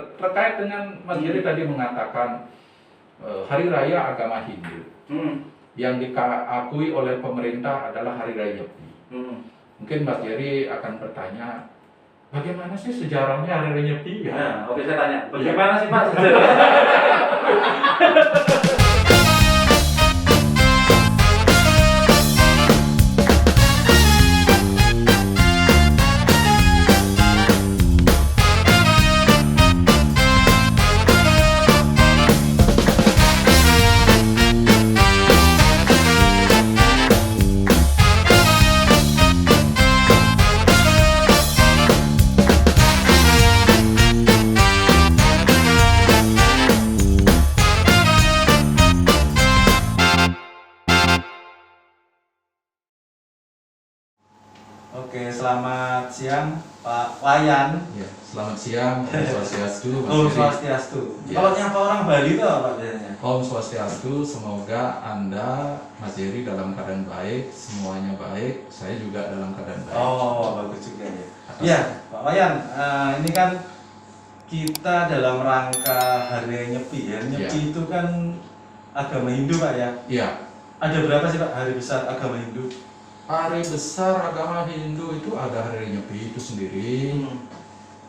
Terkait dengan Mas Giri tadi mengatakan Hari Raya agama Hindu yang diakui oleh pemerintah adalah Hari Raya Nyepi. Mungkin Mas Giri akan bertanya, bagaimana sih sejarahnya Hari Raya Nyepi? Ya, Nah, oke saya tanya, bagaimana sih Pak sejarahnya? Oke, selamat siang Pak Wayan. Ya, selamat siang, Om Swastiastu. Mas Oh, Giri. Swastiastu. Ya. Kalau nyapa orang Bali itu apa biasanya? Om Swastiastu, semoga Anda, Mas Giri dalam keadaan baik, semuanya baik, saya juga dalam keadaan baik. Oh, bagus juga ya. Iya, Pak Wayan, ini kan kita dalam rangka Hari Nyepi ya. Nyepi itu kan agama Hindu Pak ya. Iya. Ada berapa sih Pak hari besar agama Hindu? Hari besar agama Hindu itu ada Hari Raya Nyepi itu sendiri,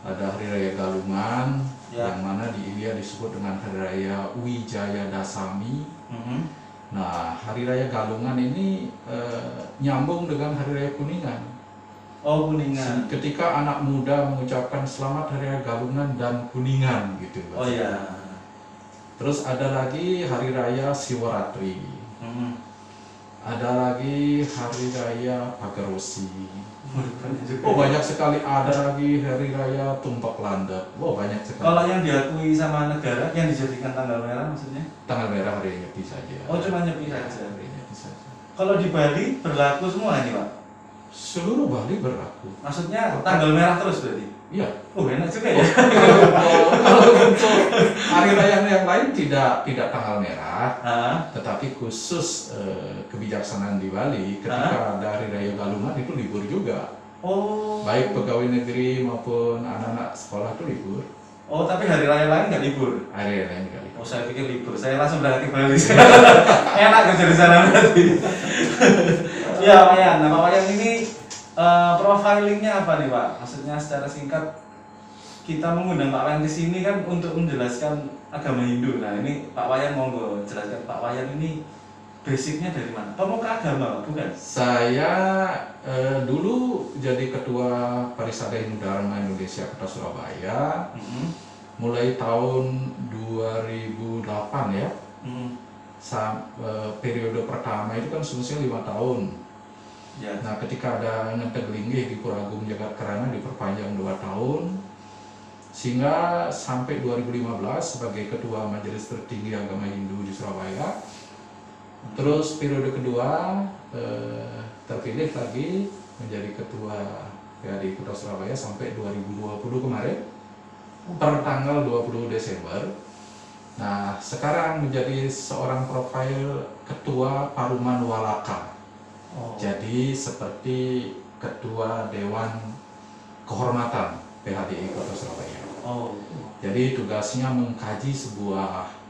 ada Hari Raya Galungan, Ya. yang mana di India disebut dengan Hari Raya Wijaya Dasami. Nah, Hari Raya Galungan ini nyambung dengan Hari Raya Kuningan. Oh, Kuningan. Ketika anak muda mengucapkan Selamat Hari Raya Galungan dan Kuningan gitu. Oh ya. Terus ada lagi Hari Raya Siwaratri. Ada lagi Hari Raya Pagarosi. Oh, banyak sekali. Ada lagi Hari Raya Tumpak Landep. Oh, banyak sekali. Kalau yang diakui sama negara yang dijadikan tanggal merah maksudnya? Tanggal merah Hari Nyepi saja. Oh, cuma Nyepi saja. Hari Nyepi saja. Kalau di Bali berlaku semua ini Pak? Seluruh Bali berlaku. Maksudnya tanggal merah terus berarti? Iya. Oh, enak juga ya? Kalau untuk hari raya yang lain tidak tanggal merah, tetapi khusus kebijaksanaan di Bali ketika ada hari raya Galungan itu libur juga. Oh. Baik pegawai negeri maupun anak-anak sekolah itu libur. Oh, tapi hari raya lain nggak libur? Hari raya lain kali. Oh, saya pikir libur. Saya langsung berangkat ke Bali. Enak kerja di sana berarti. Ya, Pak Wayan. Nah, Pak Wayan ini profilingnya apa nih Pak? Maksudnya secara singkat kita mengundang Pak Wayan ke sini kan untuk menjelaskan agama Hindu. Nah, ini Pak Wayan monggo jelaskan Pak Wayan ini basicnya dari mana? Pemuka agama, bukan? Saya dulu jadi ketua Parisada Hindu Dharma Indonesia Kota Surabaya. Mulai tahun 2008 ya. Periode pertama itu kan semestinya 5 tahun. Ya. Nah, ketika ada Ngentegelinggih di Pura Agung Jagadkarana diperpanjang 2 tahun, sehingga sampai 2015 sebagai Ketua Majelis Tertinggi Agama Hindu di Surabaya. Terus periode kedua terpilih lagi menjadi Ketua PADI Kota Surabaya sampai 2020 kemarin per tanggal 20 Desember. Nah, sekarang menjadi seorang profil Ketua Paruman Walaka. Oh. Jadi seperti Ketua Dewan Kehormatan PHDI Kota Surabaya. Oh. Jadi tugasnya mengkaji sebuah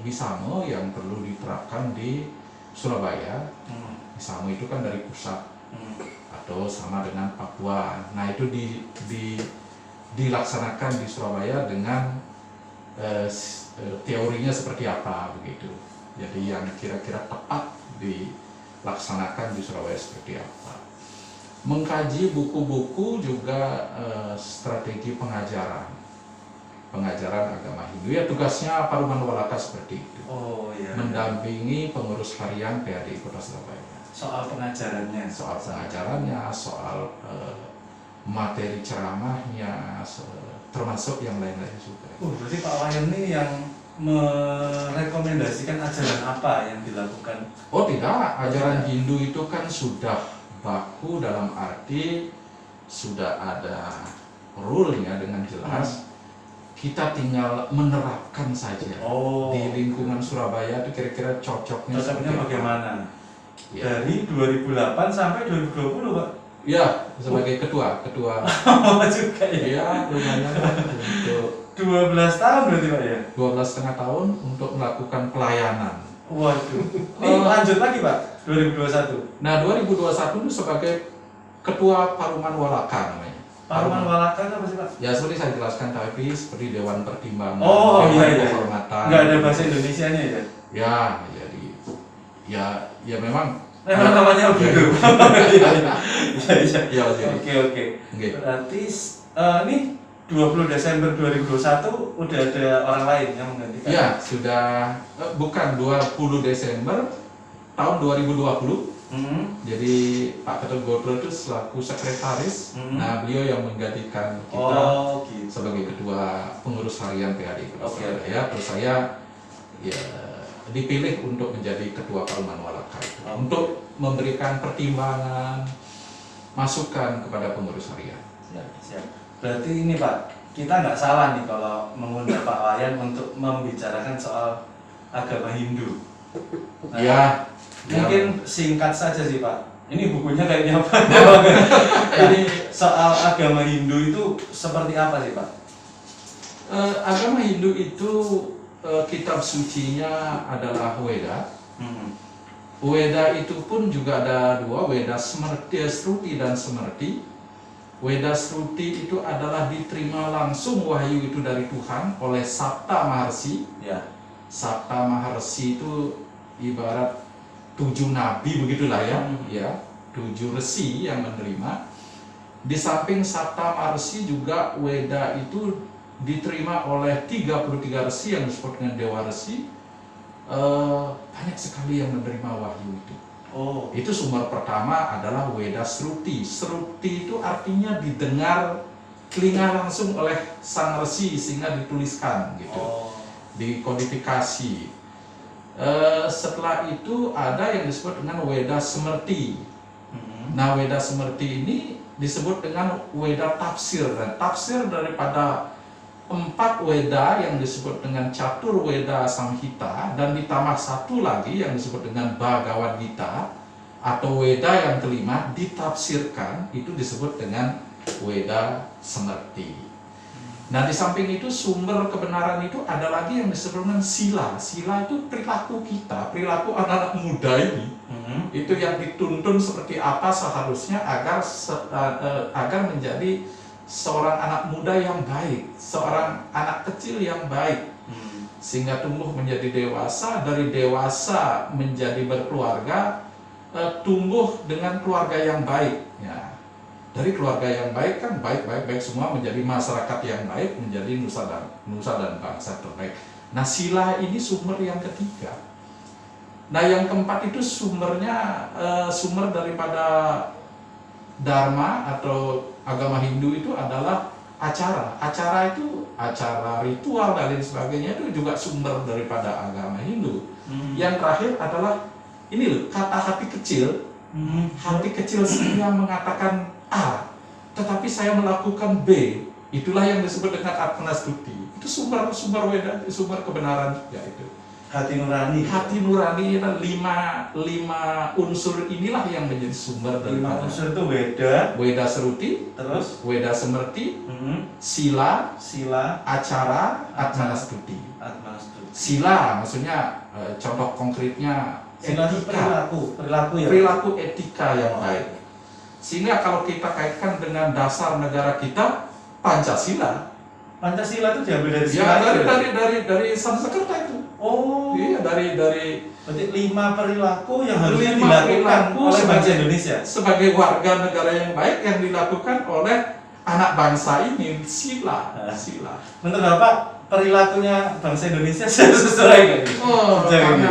Hisamo yang perlu diterapkan di Surabaya. Hisamo itu kan dari pusat atau sama dengan Papua. Nah, itu dilaksanakan di Surabaya dengan teorinya seperti apa begitu. Jadi yang kira-kira tepat dilaksanakan di Surabaya seperti apa. Mengkaji buku-buku juga strategi pengajaran agama Hindu. Ya, tugasnya Paruman Walaka seperti itu. Oh iya. Mendampingi pengurus harian PADI Kota Surabaya. Soal pengajarannya. Soal pengajarannya, soal materi ceramahnya, termasuk yang lain-lain juga. Berarti Pak Wayan ini yang merekomendasikan ajaran apa yang dilakukan? Oh tidak, ajaran Hindu itu kan sudah baku dalam arti sudah ada rule-nya dengan jelas. Kita tinggal menerapkan saja. Oh. Di lingkungan Surabaya itu kira-kira cocoknya Cocoknya seperti apa. bagaimana? Ya. Dari 2008 sampai 2020 Pak? Ya, sebagai ketua Oh juga ya. ya lumayan lah untuk 12 tahun berarti Pak ya? 12,5 tahun untuk melakukan pelayanan. Waduh. Ini lanjut lagi Pak, 2021. Nah 2021 itu sebagai ketua Paruman Walaka namanya. Paruman Walaka apa sih Pak? Ya seperti saya jelaskan tadi seperti Dewan Pertimbangan, Oh Dewan iya. Kehormatan. Nggak ada bahasa Indonesianya ya? Ya jadi ya memang Memang namanya begitu. Iya iya. ya jadi Oke. Oke. Berarti ini 20 Desember 2021 udah ada orang lain yang menggantikan. ya sudah bukan 20 Desember tahun 2020. Jadi Pak Ketut Godro itu selaku sekretaris, nah beliau yang menggantikan kita gitu. sebagai ketua pengurus harian PAD Kota Oke. Surabaya. Terus saya ya dipilih untuk menjadi ketua Paruman Walaka itu, untuk memberikan pertimbangan, masukan kepada pengurus harian. Siap. Berarti ini Pak, kita nggak salah nih kalau mengundang Pak Wayan untuk membicarakan soal agama Hindu. Nah, Ya, mungkin singkat saja sih Pak. Ini bukunya kayaknya apa? Ini soal agama Hindu itu seperti apa sih Pak? agama Hindu itu kitab sucinya adalah Weda. Weda itu pun juga ada dua, Weda Shruti dan Smriti. Weda Shruti itu adalah diterima langsung wahyu itu dari Tuhan oleh Sapta Maharsi. Ya. Sapta Maharsi itu ibarat 7 nabi begitulah ya, ya 7 resi yang menerima. Di samping Sapta Maharsi juga Weda itu diterima oleh 33 resi yang disebut dengan Dewa Resi. Banyak sekali yang menerima wahyu itu. Oh. Itu sumber pertama adalah Weda Shruti. Shruti itu artinya didengar telinga langsung oleh sang resi sehingga dituliskan gitu, dikodifikasi. Setelah itu ada yang disebut dengan Weda Smrti. Nah Weda Smrti ini disebut dengan Weda Tafsir, dan tafsir daripada 4 Weda yang disebut dengan Catur Weda Samhita, dan ditambah satu lagi yang disebut dengan Bhagavad Gita atau Weda yang kelima ditafsirkan, itu disebut dengan Weda Smrti. Nah di samping itu sumber kebenaran itu ada lagi yang disebut dengan Sila. Sila itu perilaku kita, perilaku anak-anak muda ini. Itu yang dituntun seperti apa seharusnya agar menjadi seorang anak muda yang baik, seorang anak kecil yang baik, sehingga tumbuh menjadi dewasa, dari dewasa menjadi berkeluarga, tumbuh dengan keluarga yang baik. Ya. Dari keluarga yang baik kan baik semua menjadi masyarakat yang baik, menjadi nusa dan bangsa terbaik. Nah sila ini sumber yang ketiga. Nah yang keempat itu sumbernya sumber daripada Dharma atau agama Hindu itu adalah acara. Acara itu acara ritual dan lain sebagainya, itu juga sumber daripada agama Hindu. Yang terakhir adalah ini loh, kata hati kecil. Hati kecil saya mengatakan A, tetapi saya melakukan B. Itulah yang disebut dengan Atmanastuti. Itu sumber Weda, sumber kebenaran ya itu. Hati nurani. Hati nurani itu lima unsur inilah yang menjadi sumber dari 5 unsur itu Weda, Weda Shruti, terus Weda Smrti, Sila, Sila, Acara, Atmanastuti. Atmanastuti. Sila maksudnya contoh konkretnya Sila itu perilaku ya. Perilaku etika yang baik. Sehingga kalau kita kaitkan dengan dasar negara kita, Pancasila. Pancasila itu diambil dari Ya sila. dari Sanskerta itu. Oh. Iya dari Berarti 5 perilaku yang harus 5 dilakukan perilaku oleh bangsa Indonesia. sebagai warga negara yang baik yang dilakukan oleh anak bangsa ini, sila. Menurut Bapak perilakunya bangsa Indonesia sesuai nggak? Oh, Sejauh ini?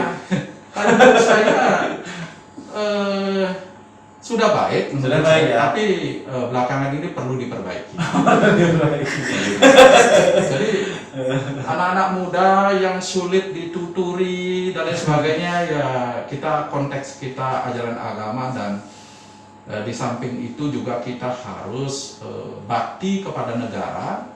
karena menurut saya sudah baik, Sudah baik ya. Tapi belakangan ini perlu diperbaiki. Jadi anak-anak muda yang sulit dituturi dan lain sebagainya, ya kita konteks kita ajaran agama, dan di samping itu juga kita harus bakti kepada negara.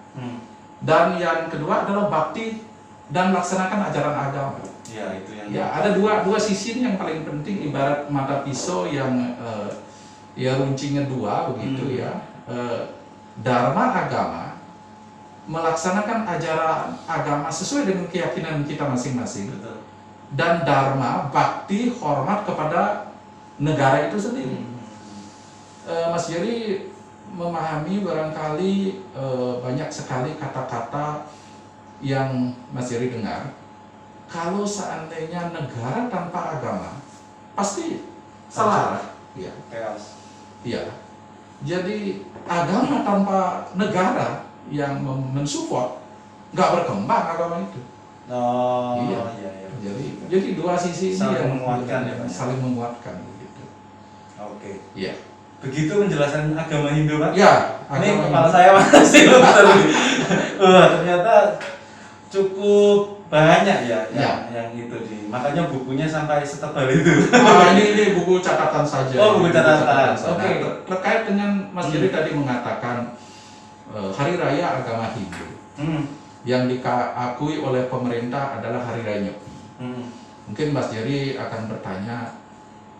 Dan yang kedua adalah bakti dan melaksanakan ajaran agama. Ya itu yang. Ya ada dua sisi ini yang paling penting, ibarat mata pisau yang ya runcingnya dua begitu ya. Dharma agama melaksanakan ajaran agama sesuai dengan keyakinan kita masing-masing. Betul. Dan dharma bakti hormat kepada negara itu sendiri. Mas Jerry memahami barangkali banyak sekali kata-kata yang Mas Jerry dengar. Kalau seandainya negara tanpa agama pasti salah. Iya. Chaos. Iya. Jadi agama tanpa negara yang mensupport nggak berkembang agama itu. Oh, Iya. iya. Jadi dua sisi ini Saling yang menguatkan ya, Pak? saling menguatkan begitu. Oke. Iya. Begitu penjelasan agama Hindu, Pak. Ya, Ini agama kepala Hindu. saya masih betul. Wah, ternyata cukup banyak ya, Ya. yang itu makanya bukunya sampai setebal itu. Ini buku catatan saja. Oh, buku catatan. saja. Oke. Terkait dengan Mas Jerry tadi mengatakan Hari Raya Agama Hindu yang diakui oleh pemerintah adalah Hari Raya Nyepi. Mungkin Mas Jerry akan bertanya,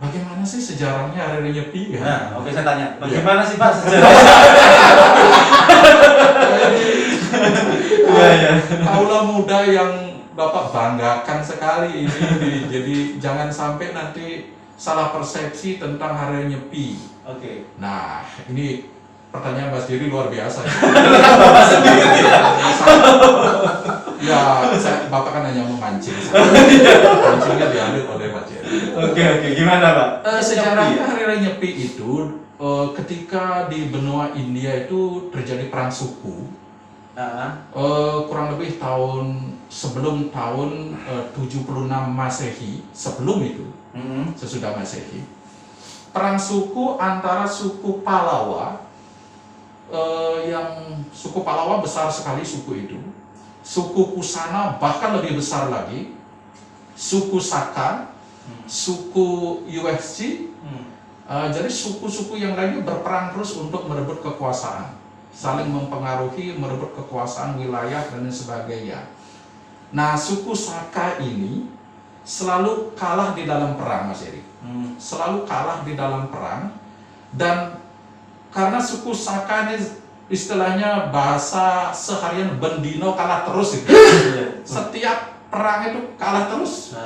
bagaimana sih sejarahnya Hari Raya Nyepi? Nah, oke, saya tanya, bagaimana sih Pak sejarah? Iya. Aula muda yang Bapak banggakan sekali ini. Jadi jangan sampai nanti salah persepsi tentang Hari Raya Nyepi. Oke. Nah, ini pertanyaan Mas Jerry luar biasa. Bapak sendiri. Ya, Bapak kan hanya memancing. Mancingnya diambil oleh Mas Jerry. Oke, gimana Pak? Sejarahnya Hari Raya Nyepi itu ketika di benua India itu terjadi perang suku. Kurang lebih sebelum tahun 76 Masehi, sebelum itu, sesudah Masehi, perang suku antara suku Palawa, yang suku Palawa besar sekali suku itu, suku Kusana bahkan lebih besar lagi, suku Saka, suku USG, jadi suku-suku yang lainnya berperang terus untuk merebut kekuasaan, saling mempengaruhi, merebut kekuasaan wilayah dan sebagainya. Nah, suku Saka ini selalu kalah di dalam perang, Mas Eri. Selalu kalah di dalam perang, dan karena suku Saka ini istilahnya bahasa seharian bendino kalah terus itu. Setiap perang itu kalah terus.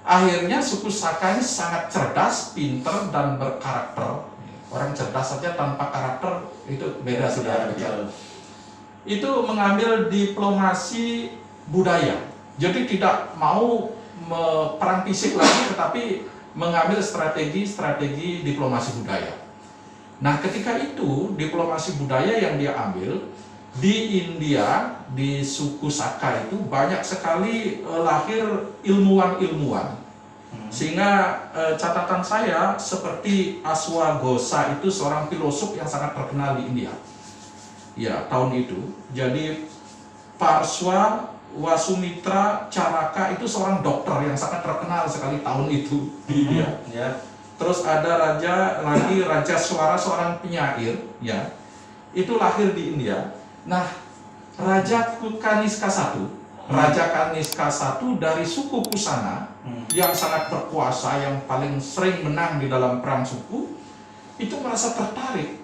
Akhirnya suku Saka ini sangat cerdas, pinter, dan berkarakter. Orang cerdas saja tanpa karakter itu beda sudah. Itu mengambil diplomasi budaya. Jadi tidak mau perang fisik lagi, tetapi mengambil strategi diplomasi budaya. Nah, ketika itu diplomasi budaya yang dia ambil di India, di suku Saka itu banyak sekali lahir ilmuwan-ilmuwan. Sehingga catatan saya seperti Aswaghosa itu seorang filosof yang sangat terkenal di India. Ya, tahun itu. Jadi Parswa Wasumitra Caraka itu seorang dokter yang sangat terkenal sekali tahun itu di India. Terus ada Raja Swara, seorang penyair, ya, itu lahir di India. Nah, Raja Kaniska I dari suku Kusana yang sangat berkuasa, yang paling sering menang di dalam perang suku, itu merasa tertarik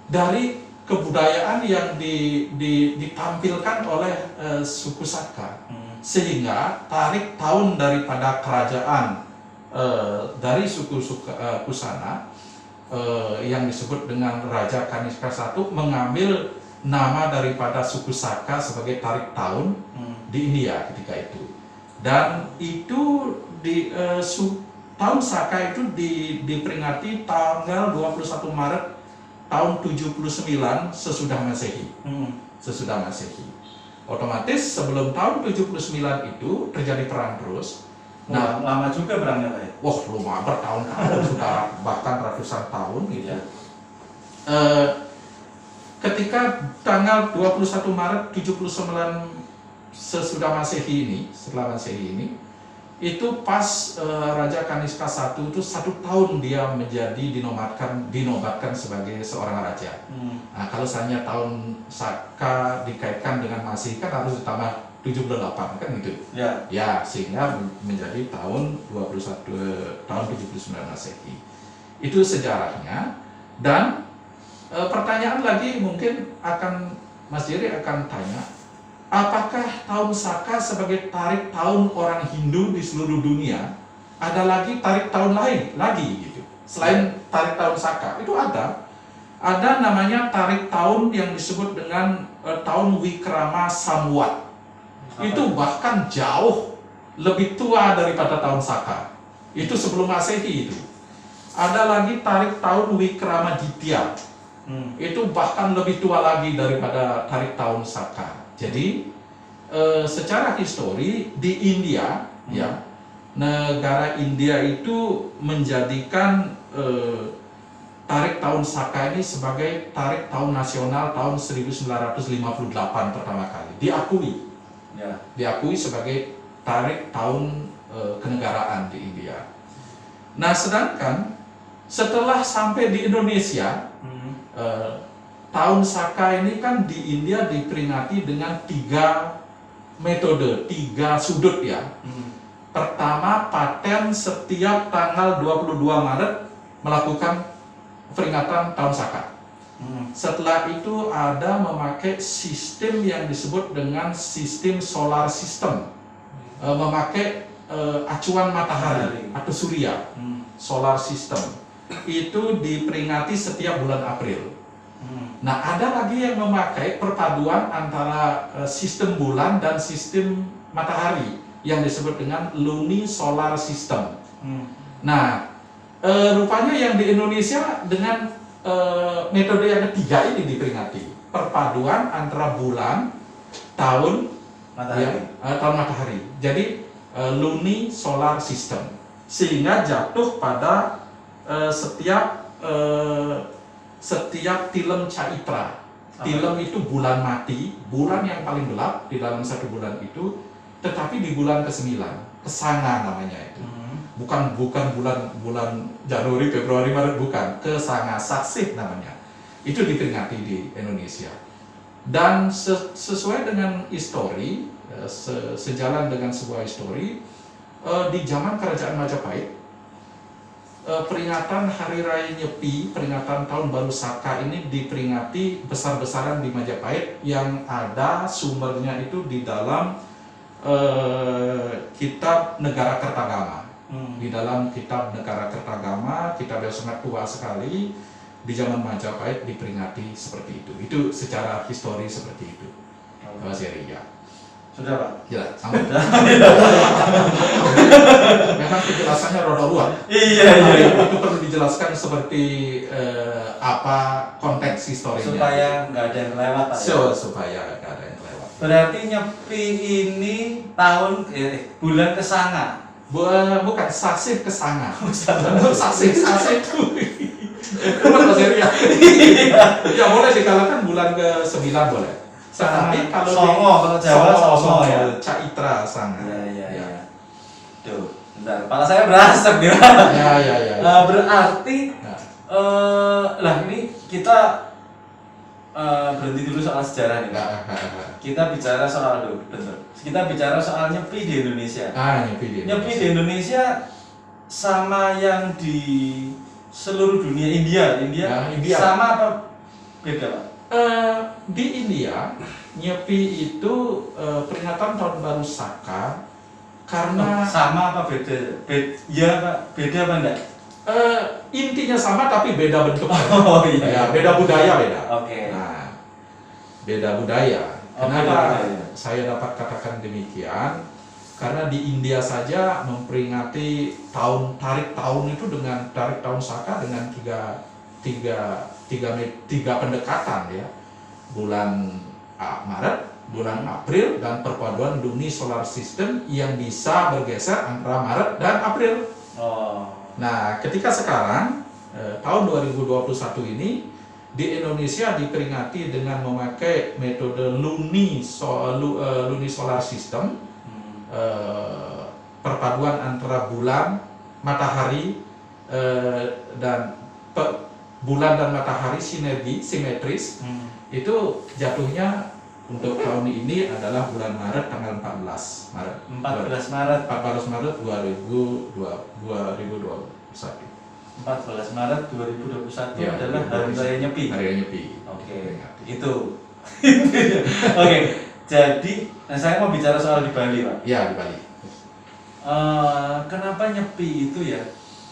dari kebudayaan yang ditampilkan oleh suku Saka, sehingga tarik tahun daripada kerajaan dari suku Kusana yang disebut dengan Raja Kaniska I mengambil nama daripada suku Saka sebagai tarik tahun di India ketika itu. Dan itu di tahun Saka itu diperingati tanggal 21 Maret tahun 79 sesudah Masehi. Sesudah Masehi. Otomatis sebelum tahun 79 itu terjadi perang terus. Nah, lama juga perangnya Pak ya? Wah, lumayan bertahun-tahun, sudah bahkan ratusan tahun gitu. Ketika tanggal 21 Maret 79 sesudah Masehi ini, setelah Masehi ini, itu pas Raja Kaniska I itu 1 tahun dia menjadi dinobatkan sebagai seorang raja. Nah, kalau misalnya tahun Saka dikaitkan dengan Masehi kan harus ditambah 78 kan gitu. Ya, sehingga menjadi tahun 79 Masehi. Itu sejarahnya. Dan pertanyaan lagi mungkin akan Mas Jerry akan tanya, apakah tahun Saka sebagai tarik tahun orang Hindu di seluruh dunia, ada lagi tarik tahun lain lagi gitu selain tarik tahun Saka? Itu ada namanya tarik tahun yang disebut dengan tahun Wikrama Samwat. Itu bahkan jauh lebih tua daripada tahun Saka. Itu sebelum Masehi itu. Ada lagi tarik tahun Wikramaditya. Itu bahkan lebih tua lagi daripada tarik tahun Saka. Jadi secara histori di India, ya, negara India itu menjadikan tarik tahun Saka ini sebagai tarik tahun nasional tahun 1958 pertama kali diakui, Ya. diakui sebagai tarik tahun kenegaraan di India. Nah, sedangkan setelah sampai di Indonesia, tahun Saka ini kan di India diperingati dengan 3 metode, 3 sudut ya. Pertama, paten setiap tanggal 22 Maret melakukan peringatan tahun Saka. Setelah itu ada memakai sistem yang disebut dengan sistem solar system, memakai acuan matahari atau surya, solar system. Itu diperingati setiap bulan April. Nah, ada lagi yang memakai perpaduan antara sistem bulan dan sistem matahari yang disebut dengan luni-solar system. Nah, rupanya yang di Indonesia dengan metode yang ketiga ini diperingati, perpaduan antara bulan, tahun, Matahari. tahun matahari. Jadi luni-solar system, sehingga jatuh pada setiap tilem Caitra. Tilem itu bulan mati, bulan yang paling gelap di dalam satu bulan itu, tetapi di bulan ke-9, Kesanga namanya itu. Bukan bulan Januari, Februari, Maret, bukan. Kesanga, Saksih namanya. Itu diperingati di Indonesia. Dan sesuai dengan histori, sejalan dengan sebuah histori, di zaman Kerajaan Majapahit, peringatan Hari Raya Nyepi, peringatan Tahun Baru Saka ini diperingati besar-besaran di Majapahit, yang ada sumbernya itu di dalam kitab Negara Kertagama. Di dalam kitab Negara Kertagama, kitab yang sangat tua sekali, di zaman Majapahit diperingati seperti itu. Itu secara histori seperti itu. Mas Jerry, ya. Sudah, Pak? Ya, sama. Memang penjelasannya rada luas. Iya. Itu perlu dijelaskan seperti apa konteks historinya. Supaya nggak ada yang lewat, Pak. Supaya nggak ada yang lewat. Berarti Nyepi ini tahun bulan Kesanga. Bukan, Sasih Kesanga. Sasih itu. Bukan Mas Heri ya. Ya boleh dikatakan bulan ke-9 boleh. Tetapi kalau Songo, kalau Jawa Songo ya. Caitra Sanga. Iya. Tuh, bentar. Kepala saya berasap dia. Ya. Berarti lah ini kita berhenti dulu soal sejarah nih, Pak. Kita bicara soal Kita bicara soal Nyepi di Indonesia. Nyepi di Indonesia sama yang di seluruh dunia India. India. Sama apa beda, Pak? Di India, Nyepi itu peringatan Tahun Baru Saka karena sama apa beda? Ya, Pak. Beda apa enggak? Intinya sama tapi beda bentuknya. Oh iya. Ya, beda budaya beda. Oke. Nah, beda budaya. Kenapa saya dapat katakan demikian? Karena di India saja memperingati tarik tahun itu dengan tarik tahun Saka dengan tiga pendekatan ya. Bulan Maret, bulan April, dan perpaduan luni solar system yang bisa bergeser antara Maret dan April. Nah, ketika sekarang tahun 2021 ini di Indonesia diperingati dengan memakai metode luni solar system, perpaduan antara bulan, matahari, dan bulan dan matahari simetris. Itu jatuhnya untuk tahun ini adalah bulan Maret tanggal 14 Maret 14 Maret 2021. 14 Maret 2021 Ya, adalah Hari Raya Nyepi. Hari Raya Nyepi. Oke, itu. Oke, jadi saya mau bicara soal di Bali, Pak. Ya, di Bali. Kenapa Nyepi itu ya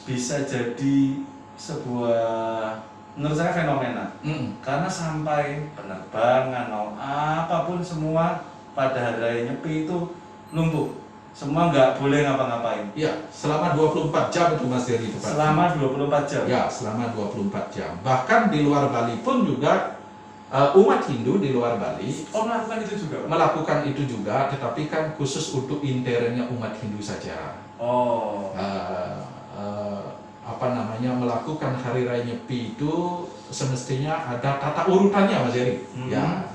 bisa jadi sebuah, menurut saya, fenomena? Karena sampai penerbangan mau apapun semua pada Hari Raya Nyepi itu lumpuh. Semua nggak boleh ngapa-ngapain. Ya, selama 24 jam itu Mas Dery itu Pak. Selama 24 jam. Ya, selama 24 jam. Bahkan di luar Bali pun juga umat Hindu di luar Bali Melakukan itu juga, Pak? melakukan itu juga, tetapi kan khusus untuk internnya umat Hindu saja. Oh. Melakukan Hari Raya Nyepi itu semestinya ada tata urutannya Mas Dery. Ya.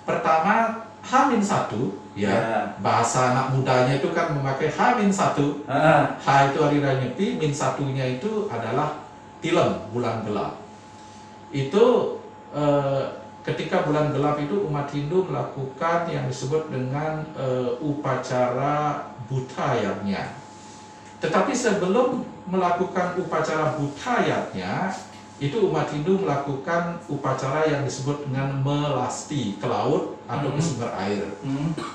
Pertama H-1 ya. Bahasa anak mudanya itu kan memakai H-1. H itu Hari Raya Nyepi, min satunya itu adalah Tilem, bulan gelap. Itu ketika bulan gelap itu umat Hindu melakukan yang disebut dengan upacara budayanya. Tetapi sebelum melakukan upacara budayanya, itu umat Hindu melakukan upacara yang disebut dengan melasti ke laut atau ke sumber air.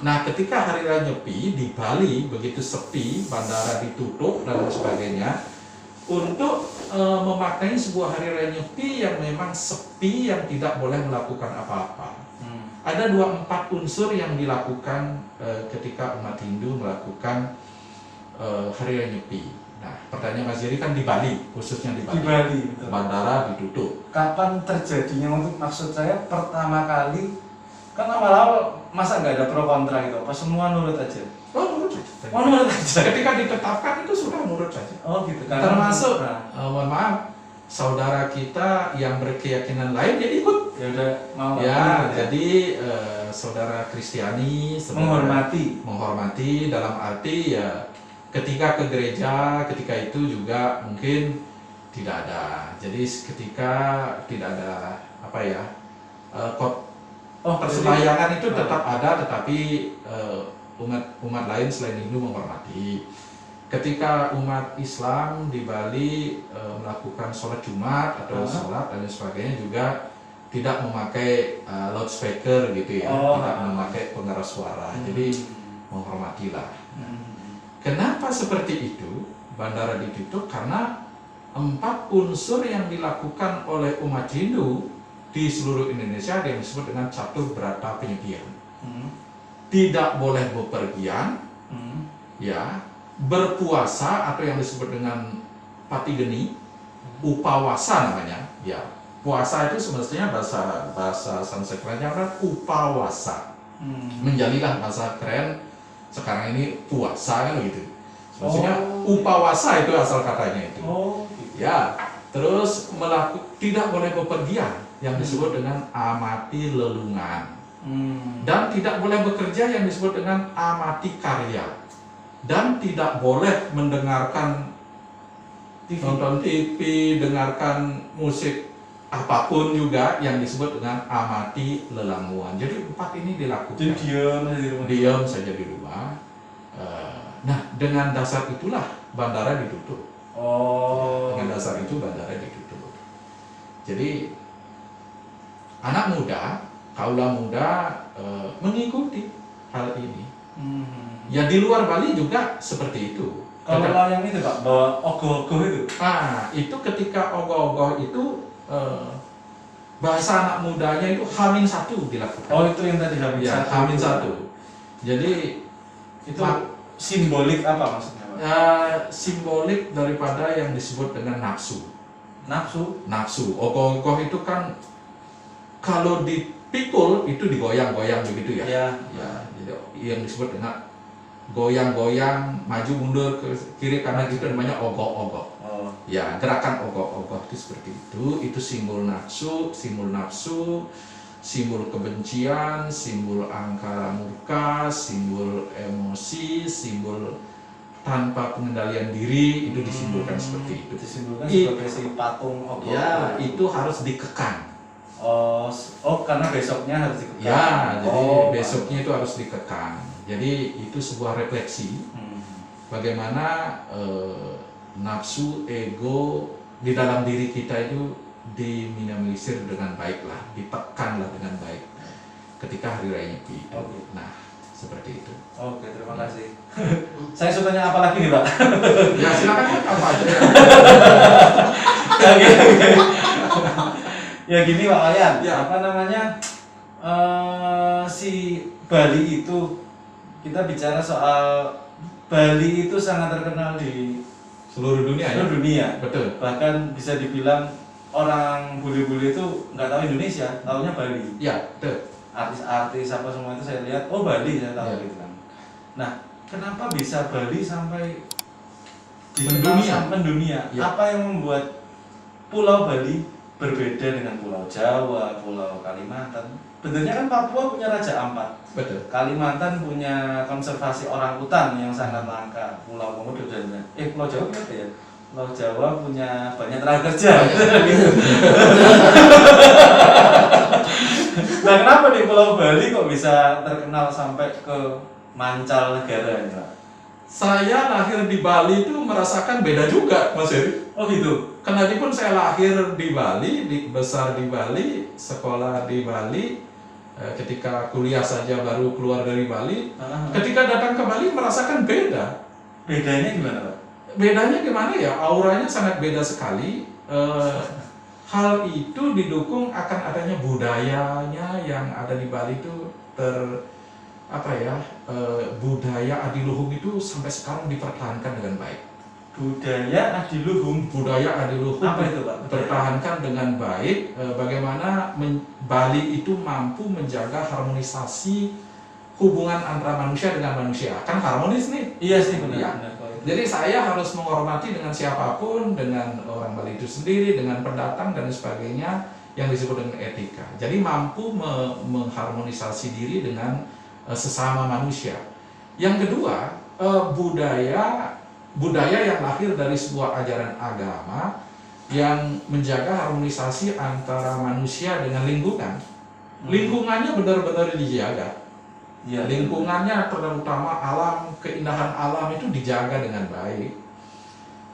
Nah, ketika Hari Raya Nyepi di Bali begitu sepi, bandara ditutup dan sebagainya, untuk memaknai sebuah Hari Raya Nyepi yang memang sepi, yang tidak boleh melakukan apa-apa. Ada 24 unsur yang dilakukan ketika umat Hindu melakukan Hari Raya Nyepi. Nah, pertanyaan Mas Dery kan di Bali, khususnya di Bali. Di Bali, betul. Bandara ditutup. Kapan terjadinya, untuk maksud saya pertama kali, kan awal-awal masa nggak ada pro kontra gitu, apa semua nurut aja? Oh, nurut saja. Oh, nurut aja. Ketika ditetapkan itu sudah nurut saja. Oh gitu kan. Termasuk, mohon maaf, saudara kita yang berkeyakinan lain jadi ikut. Ya udah mau. Ya, jadi saudara Kristiani menghormati dalam arti ya, ketika ke gereja, ketika itu juga mungkin tidak ada. Jadi ketika tidak ada persembahyangan itu tetap ada, tetapi umat lain selain Hindu menghormati. Ketika umat Islam di Bali melakukan sholat Jumat atau sholat dan sebagainya juga tidak memakai loudspeaker gitu ya, tidak memakai pengeras suara. Jadi menghormatilah. Kenapa seperti itu? Bandara ditutup karena 4 unsur yang dilakukan oleh umat Hindu di seluruh Indonesia yang disebut dengan catur berata penyepian. Tidak boleh bepergian, ya, berpuasa atau yang disebut dengan patigeni, upawasa namanya, ya. Puasa itu semestinya bahasa Sanskertanya kan upawasa. Menjadilah bahasa keren sekarang ini puasa kan gitu. Maksudnya upawasa itu asal katanya itu. Gitu. Ya, terus tidak boleh bepergian yang disebut dengan amati lelungan. Dan tidak boleh bekerja yang disebut dengan amati karya. Dan tidak boleh mendengarkan nonton TV, dengarkan musik apapun juga yang disebut dengan amati lelanguan. Jadi 4 ini dilakukan. Jadi diam saja di rumah. Nah, dengan dasar itulah bandara ditutup. Dengan dasar itu bandara ditutup. Jadi anak muda, kaula muda mengikuti hal ini. Ya di luar Bali juga seperti itu. Kalau yang itu Pak, bawa ogoh-ogoh itu. Itu ketika ogoh-ogoh itu bahasa anak mudanya itu H-1 dilakukan. Itu yang tadi H-1. Ya, H-1. Jadi itu simbolik apa maksudnya, Pak? Simbolik daripada yang disebut dengan nafsu. Nafsu. Ogoh-ogoh itu kan kalau dipikul itu digoyang-goyang begitu ya. Ya, jadi yang disebut dengan goyang-goyang, maju mundur ke kiri kanan itu namanya ogoh-ogoh. Ya, gerakan ogoh-ogoh itu seperti itu. Itu simbol nafsu, simbol kebencian, simbol angkara murka, simbol emosi, simbol tanpa pengendalian diri, itu disimbolkan seperti itu. Disimbolkan sebagai si patung ogoh. Ya, itu harus dikekang. Karena besoknya harus dikekang. Ya, jadi besoknya itu harus dikekang. Jadi itu sebuah refleksi bagaimana nafsu, ego di dalam diri kita itu diminimalisir dengan baik lah, ditekanlah dengan baik ketika hari raya Nyepi itu. Oke. Nah, seperti itu. Oke, terima kasih. Saya sudah tanya apa lagi nih, Pak? Ya silakan apa aja. Oke, oke. Ya gini Pak Wayan, Ya. apa namanya, si Bali itu, kita bicara soal Bali itu sangat terkenal di Seluruh dunia ya. seluruh dunia. Betul. Bahkan bisa dibilang orang bule-bule itu nggak tahu Indonesia, taunya Bali. Ya, betul. Artis-artis apa semua itu saya lihat, oh Bali saya tahu Ya. gitu kan. Nah, kenapa bisa Bali sampai Mendunia. mendunia? Ya. Apa yang membuat Pulau Bali berbeda dengan Pulau Jawa, Pulau Kalimantan? Benarnya kan Papua punya Raja Ampat, Betul. Kalimantan punya konservasi orang hutan yang sangat langka, Pulau Komodo dan Pulau Jawa punya apa ya? Pulau Jawa punya banyak tenaga kerja. Nah, kenapa di Pulau Bali kok bisa terkenal sampai ke mancanegara ini, Pak? Saya lahir di Bali itu merasakan beda juga, Mas Heri. Oh gitu. Kenapa pun saya lahir di Bali, besar di Bali, sekolah di Bali, ketika kuliah saja baru keluar dari Bali. Ketika datang ke Bali merasakan beda. Bedanya gimana, Pak? Bedanya gimana ya? Auranya sangat beda sekali. Hal itu didukung akan adanya budayanya yang ada di Bali itu budaya adiluhung itu sampai sekarang dipertahankan dengan baik. Budaya adiluhung. Budaya adiluhung Apa itu, Pak? dipertahankan dengan baik. Bagaimana Bali itu mampu menjaga harmonisasi hubungan antara manusia dengan manusia. Kan harmonis nih. Iya sih benar. Iya. Benar, kalau itu. Jadi saya harus menghormati dengan siapapun, dengan orang Bali itu sendiri, dengan pendatang dan sebagainya yang disebut dengan etika. Jadi mampu mengharmonisasi diri dengan sesama manusia. Yang kedua, budaya yang lahir dari sebuah ajaran agama yang menjaga harmonisasi antara manusia dengan lingkungan. Lingkungannya benar-benar dijaga. Iya. Lingkungannya terutama alam, keindahan alam itu dijaga dengan baik.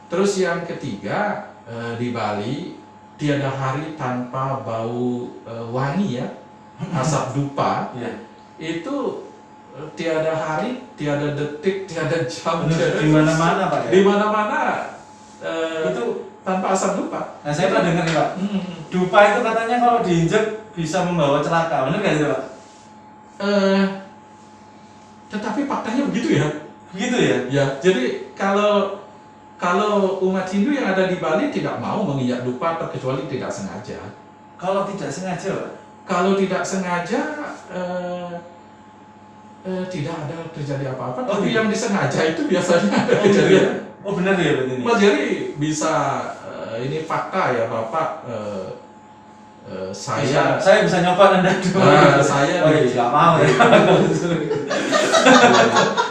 Terus yang ketiga, di Bali tiada hari tanpa bau wangi ya, asap dupa. Iya. Itu tiada hari, tiada detik, tiada jam, Di mana-mana, Pak ya? di mana-mana Itu tanpa asap dupa. nah saya pernah dengar nih, Pak. Dupa itu katanya kalau diinjek bisa membawa celaka. Benar nggak itu, Pak? Tetapi faktanya begitu ya. Begitu ya? Ya, jadi kalau umat Hindu yang ada di Bali tidak mau menginjak dupa kecuali tidak sengaja. Kalau tidak sengaja, Pak? Kalau tidak sengaja tidak ada terjadi apa-apa. Oh, Tapi gitu. yang disengaja itu biasanya ada Oh, kejadian. Oh benar ya berarti ini? Mas Jerry bisa ini fakta ya Bapak. Saya bisa nyoba Anda dulu. saya oh iya, nggak mau ya.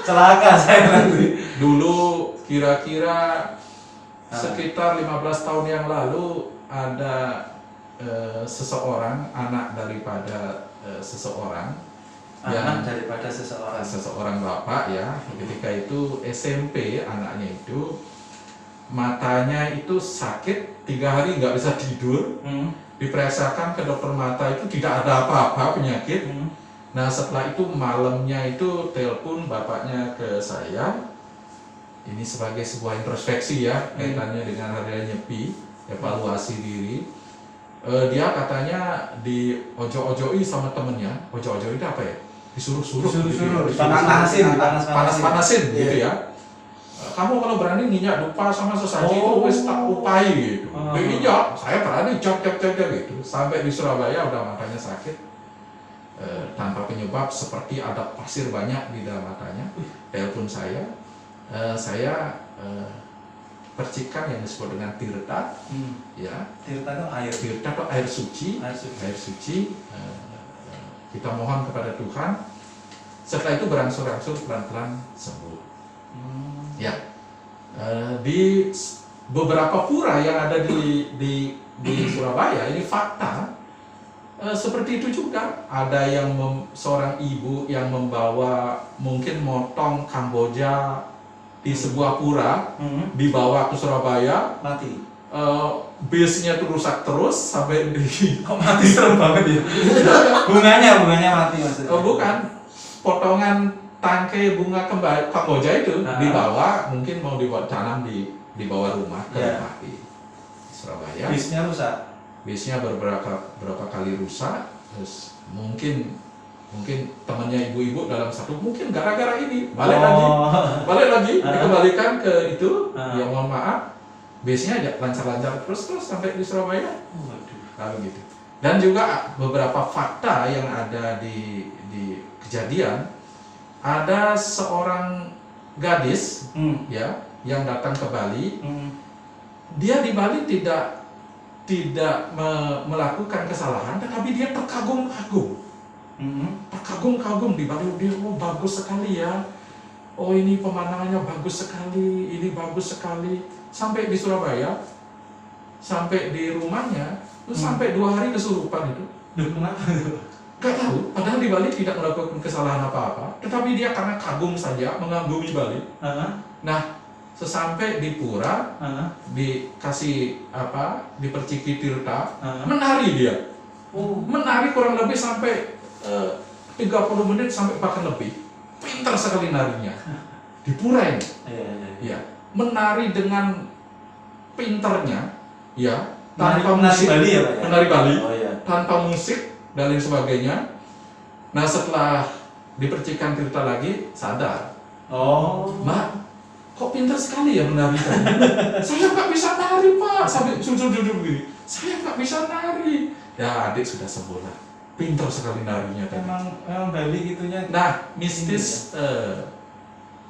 Celaka saya nanti. dulu kira-kira sekitar 15 tahun yang lalu ada seseorang, anak daripada seseorang Anak daripada seseorang. seseorang bapak ya, ketika itu SMP anaknya itu matanya itu sakit 3 hari nggak bisa tidur, diperiksakan ke dokter mata itu tidak ada apa-apa penyakit. Nah setelah itu malamnya itu telepon bapaknya ke saya, ini sebagai sebuah introspeksi ya kaitannya dengan hari raya Nyepi, evaluasi diri. Dia katanya di ojo-ojoi sama temennya. Ojo-ojoi itu apa ya? Disuruh-suruh gitu ya. Panas-panasin gitu ya. Kamu kalau berani nginjak dupa sama sesaji itu wis tak upai gitu. Diinjak, saya berani cok gitu. Sampai di Surabaya udah matanya sakit tanpa penyebab, seperti ada pasir banyak di dalam matanya. Telepon saya percikan yang disebut dengan tirta, ya. Tirta itu air. Tirta itu air suci. Air suci. Kita mohon kepada Tuhan. Setelah itu berangsur-angsur pelan-pelan sembuh. Ya. Di beberapa pura yang ada di Surabaya ini fakta seperti itu juga. Ada yang seorang ibu yang membawa mungkin motong Kamboja di sebuah pura, dibawa ke Surabaya, Mati. base-nya tuh rusak terus sampai di Kok mati serem banget ya? bunganya mati maksudnya. bukan potongan tangkai bunga Kamboja itu dibawa, mungkin mau dibawa tanam di bawah rumah ke rumah di Surabaya. Bisnya rusak. Base-nya berapa kali rusak, terus mungkin temannya ibu-ibu dalam satu, mungkin gara-gara ini balik lagi dikembalikan ke itu. Ya mohon maaf, base-nya lancar-lancar terus sampai di Surabaya. Lalu gitu. Dan juga beberapa fakta yang ada di kejadian, ada seorang gadis ya yang datang ke Bali. Dia di Bali tidak melakukan kesalahan, tetapi dia terkagum-kagum. Terkagum-kagum di Bali. Dia, oh bagus sekali ya, oh ini pemandangannya bagus sekali, ini bagus sekali. Sampai di Surabaya, sampai di rumahnya, terus sampai 2 hari kesurupan itu. Kenapa? Gak tahu, padahal di Bali tidak melakukan kesalahan apa-apa, tetapi dia karena kagum saja, mengagumi Bali. Nah, sesampai di pura, dikasih diperciki tirta, menari dia. Menari kurang lebih sampai 30 menit sampai bahkan lebih. Pintar sekali narinya. Di pura ini. Ya, menari dengan pintarnya, ya, tanpa musik. Bali ya, Pak, ya? Menari Bali, tanpa musik dan lain sebagainya. Nah, setelah dipercikan tirta lagi, sadar. Mbak, kok pintar sekali ya menari tadi? Saya nggak bisa nari, Pak. Sampai duduk begini. Saya nggak bisa nari. Ya, adik sudah sembuh lah. Pintar sekali narinya tadi. Memang Bali gitunya. Nah, mistis.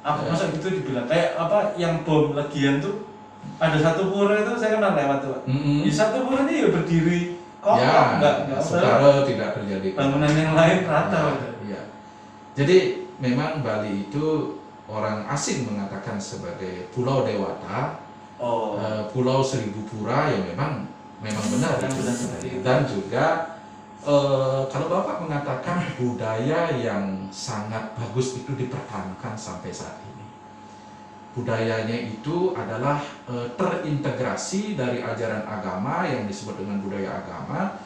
Masa gitu dibilang kayak yang bom legian tuh, ada satu pura itu saya kenal lewat tuh, Pak. Di satu pura ini ya berdiri kokoh, nggak saudara tidak terjadi bangunan yang lain rata. Ya. Jadi memang Bali itu orang asing mengatakan sebagai Pulau Dewata, Pulau Seribu Pura, ya memang benar itu. Dan juga kalau Bapak mengatakan budaya yang sangat bagus itu dipertahankan sampai saat ini. Budayanya itu adalah terintegrasi dari ajaran agama yang disebut dengan budaya agama,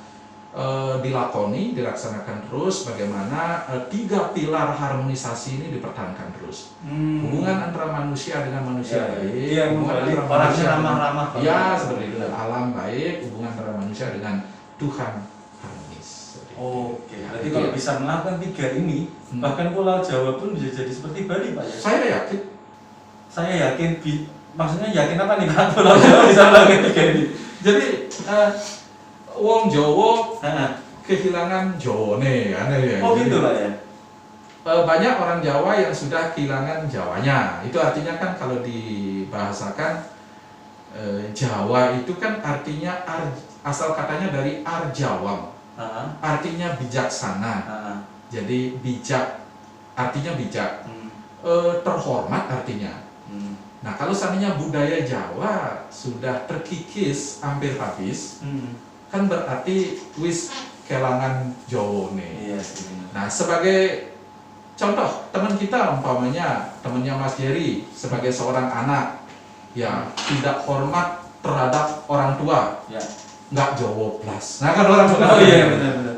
dilaksanakan terus. Bagaimana 3 pilar harmonisasi ini dipertahankan terus. Hubungan antara manusia dengan manusia baik, hubungan antara manusia ramah-ramah, ya seperti itu, alam baik, hubungan antara manusia dengan Tuhan harmonis. Berarti kalau bisa melakukan 3 ini, bahkan Pulau Jawa pun bisa jadi seperti Bali, Pak ya? Saya yakin. Maksudnya yakin apa nih, Pak? Pulau Jawa bisa melakukan 3 ini. Jadi wong Jawa kehilangan Jawane, ya. Gitu Pak ya. Banyak orang Jawa yang sudah kehilangan Jawanya. Itu artinya kan kalau dibahasakan Jawa itu kan artinya asal katanya dari Arjawam. Artinya bijaksana. Jadi bijak artinya bijak. Terhormat artinya. Nah, kalau seandainya budaya Jawa sudah terkikis hampir habis, kan berarti wis kelangan Jawane. Nah, sebagai contoh, teman kita umpamanya temannya Mas Jerry sebagai seorang anak ya tidak hormat terhadap orang tua, nggak Jawa blas. Nah, kan orang benar.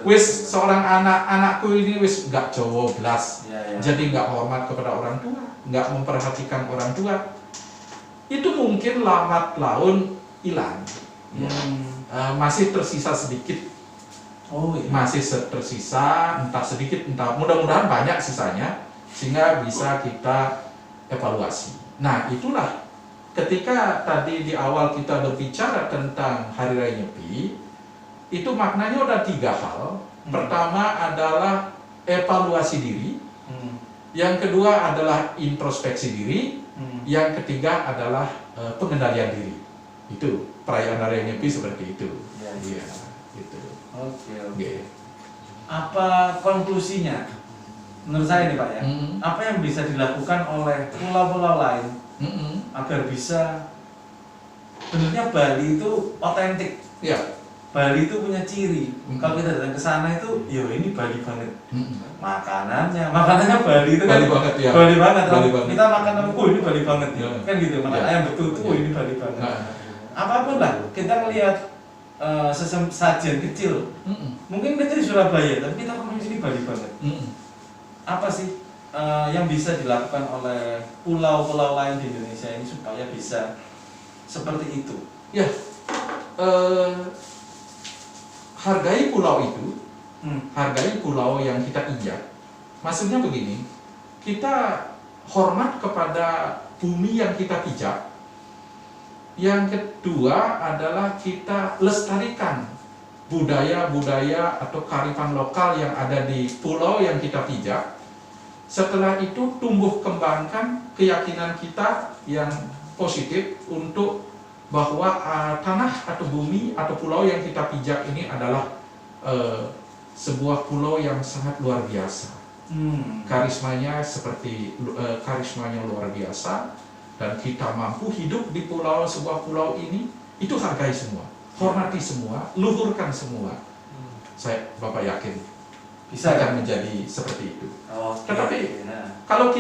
Wis seorang anakku ini wis nggak Jawa blas, jadi nggak hormat kepada orang tua, nggak memperhatikan orang tua. Itu mungkin lambat laun hilang. Masih tersisa sedikit. Masih tersisa, entah sedikit, entah mudah-mudahan banyak sisanya, sehingga bisa kita evaluasi. Nah, itulah ketika tadi di awal kita berbicara tentang Hari Raya Nyepi, itu maknanya ada 3 hal. Pertama adalah evaluasi diri, yang kedua adalah introspeksi diri, yang ketiga adalah pengendalian diri. Itu perayaan Hari Raya Nyepi seperti itu. Iya, gitu. Oke. Apa konklusinya? Menurut saya nih Pak ya, apa yang bisa dilakukan oleh pulau-pulau lain agar bisa sebenarnya Bali itu otentik? Bali itu punya ciri. Kalau kita datang ke sana itu, yo ini Bali banget. Makanannya Bali itu kan Bali banget ya. Bali banget. Bali banget. Kita makan oh ini Bali banget ya. Ya. Kan gitu. Makan Ya. ayam betutu oh Ya. ini Bali banget. Nah. Apapun lah, kita ngelihat sajian kecil. Mungkin kita di Surabaya, tapi kita ngomong ini Bali banget. Apa sih yang bisa dilakukan oleh pulau-pulau lain di Indonesia ini supaya bisa seperti itu? Ya, hargai pulau itu, hargai pulau yang kita injak. Maksudnya begini, kita hormat kepada bumi yang kita pijak. Yang kedua adalah kita lestarikan budaya-budaya atau kearifan lokal yang ada di pulau yang kita pijak. Setelah itu tumbuh kembangkan keyakinan kita yang positif untuk bahwa tanah atau bumi atau pulau yang kita pijak ini adalah sebuah pulau yang sangat luar biasa. Karismanya karismanya luar biasa, dan kita mampu hidup di sebuah pulau ini, itu hargai semua, hormati semua, luhurkan semua. Bapak yakin bisa akan menjadi seperti itu. Tetapi kalau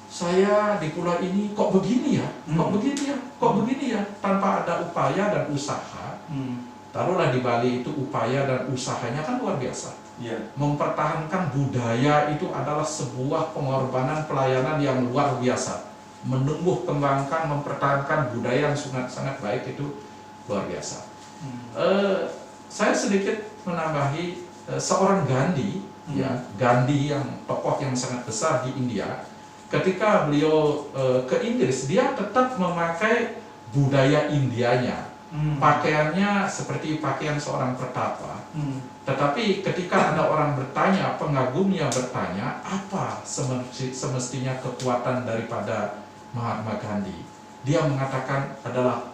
saya di pulau ini kok begini ya, tanpa ada upaya dan usaha. Taruhlah di Bali itu upaya dan usahanya kan luar biasa. Mempertahankan budaya itu adalah sebuah pengorbanan pelayanan yang luar biasa. Menumbuh kembangkan, mempertahankan budaya yang sangat baik itu luar biasa. Saya sedikit menambahi seorang Gandhi, Gandhi yang tokoh yang sangat besar di India. Ketika beliau ke Inggris, dia tetap memakai budaya Indianya. Pakaiannya seperti pakaian seorang pertapa. Tetapi ketika ada orang bertanya, pengagumnya bertanya, apa semestinya kekuatan daripada Mahatma Gandhi? Dia mengatakan adalah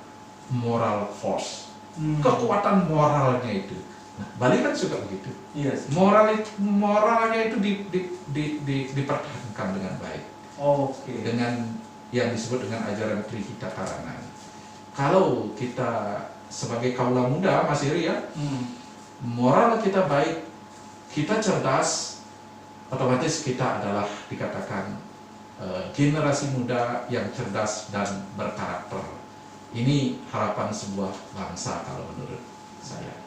moral force. Kekuatan moralnya itu. Nah, Bali kan juga begitu. Yes. Moralnya itu dipertahankan dengan baik. Dengan yang disebut dengan ajaran Trihita Karana. Kalau kita sebagai kaula muda, Mas Iri ya, moral kita baik, kita cerdas, otomatis kita adalah dikatakan generasi muda yang cerdas dan berkarakter. Ini harapan sebuah bangsa kalau menurut saya.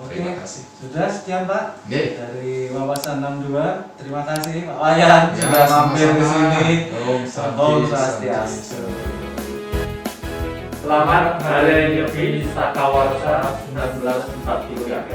Terima kasih. Sudah sekian Pak dari Wawasan 62. Terima kasih Pak Wayan sudah mampir ke sini. Om Swastiastu. Selamat Hari Nyepi Sakawarsa 1940 ya.